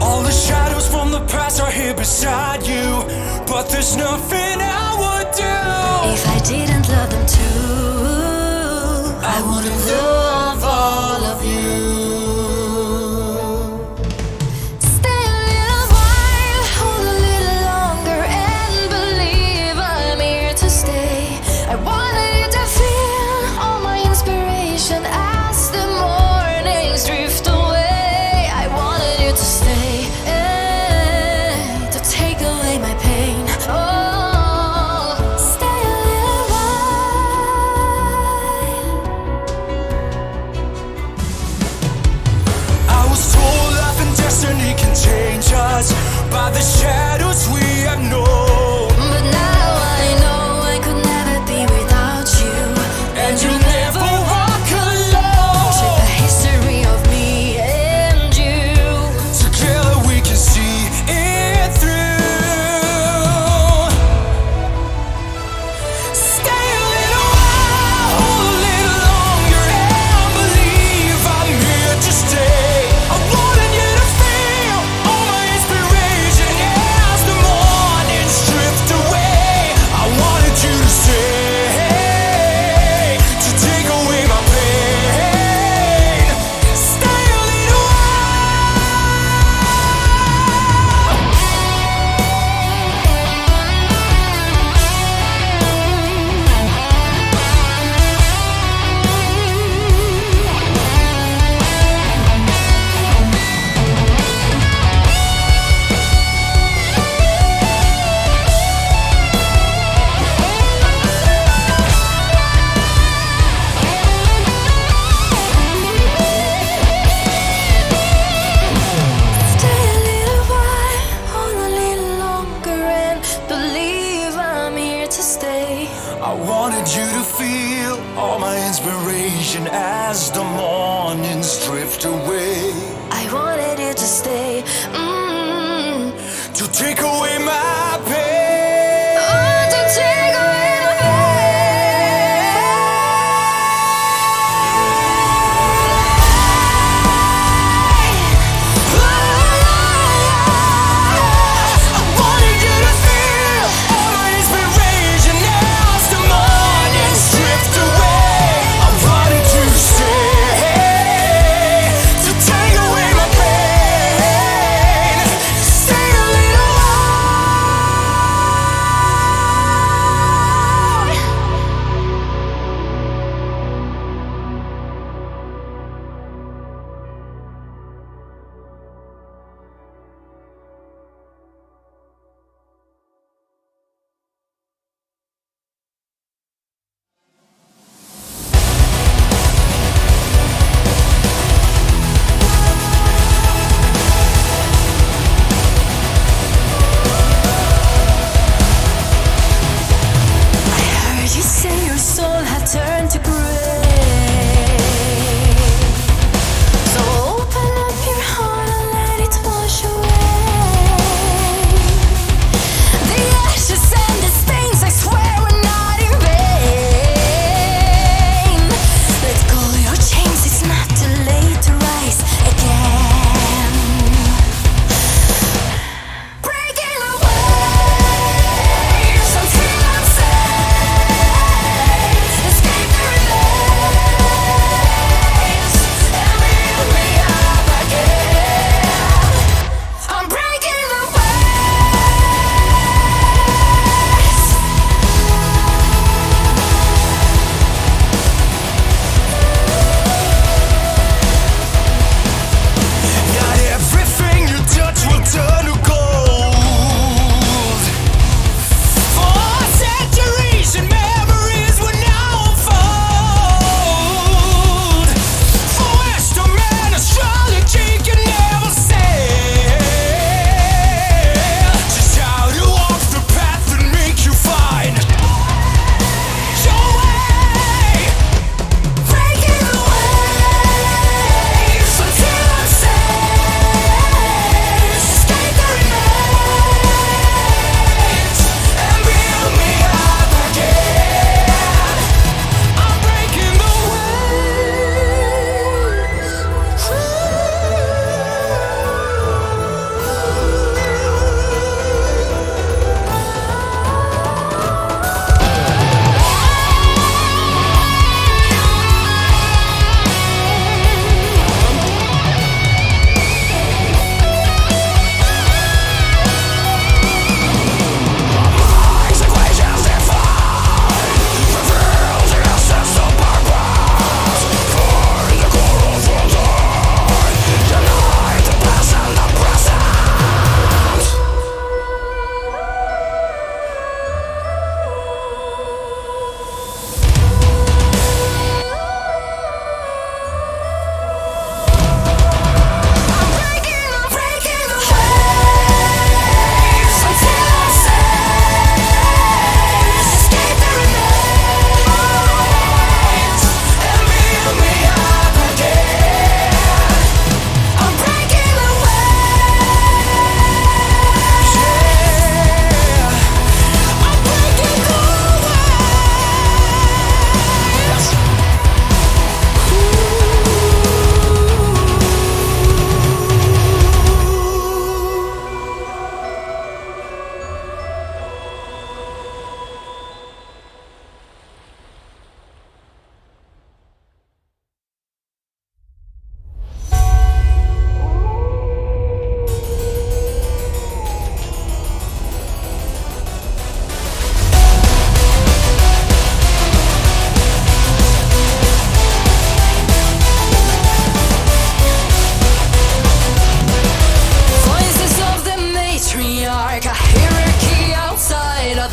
All the shadows from the past are here beside you, but there's nothing I would do if I didn't love them too. I wouldn't love all of you. Stay a little while, hold a little longer, and believe I'm here to stay. I wanted you to feel all my inspiration as the mornings drift away. I wanted you to stay, to take away my pain. Oh, stay a little while. I was told life and destiny can change us by the shadows we have known. But now I know I could never be without you, And you'll never walk alone. check the history of me and you. Together we can see it through. Stay a little while, hold a little longer, and believe I'm here to stay. I wanted you to feel all my inspiration as the mornings drift away. I wanted you to stay, to take away my pain. Stay a little Stay a little while, hold a little longer, and believe I'm here to stay. I wanted you to feel all my inspiration as the mornings drift away. I wanted you to stay. To take away my pain. Oh, to take away my I wanted you to feel all my inspiration as the mornings drift away. I wanted you to stay, to take away my pain. Stay a little while.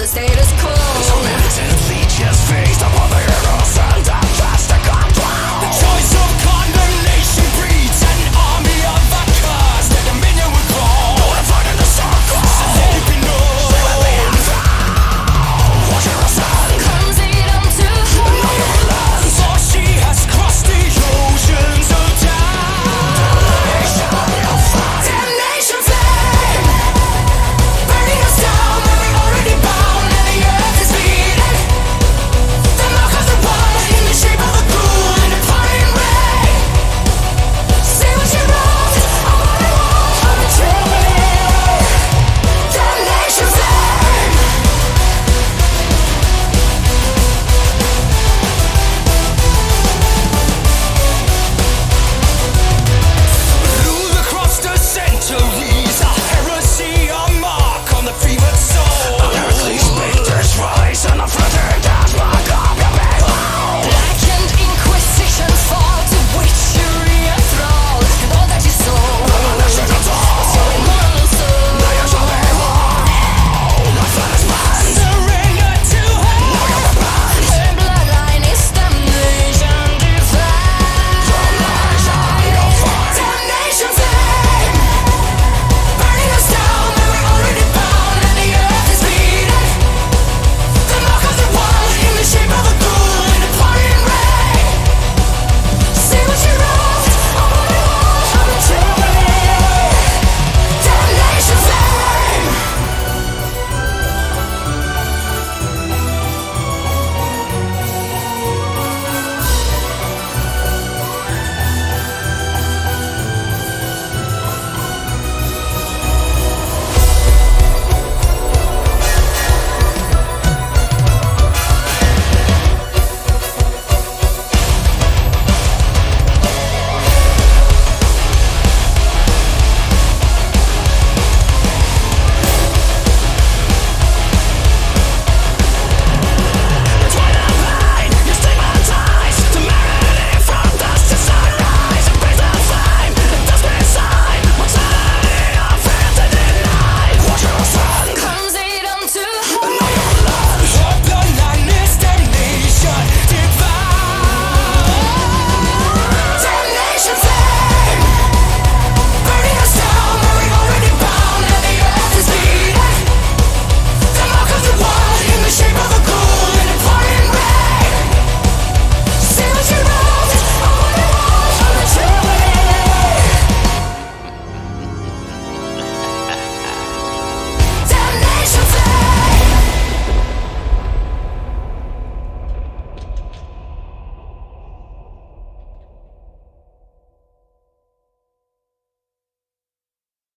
the status quo.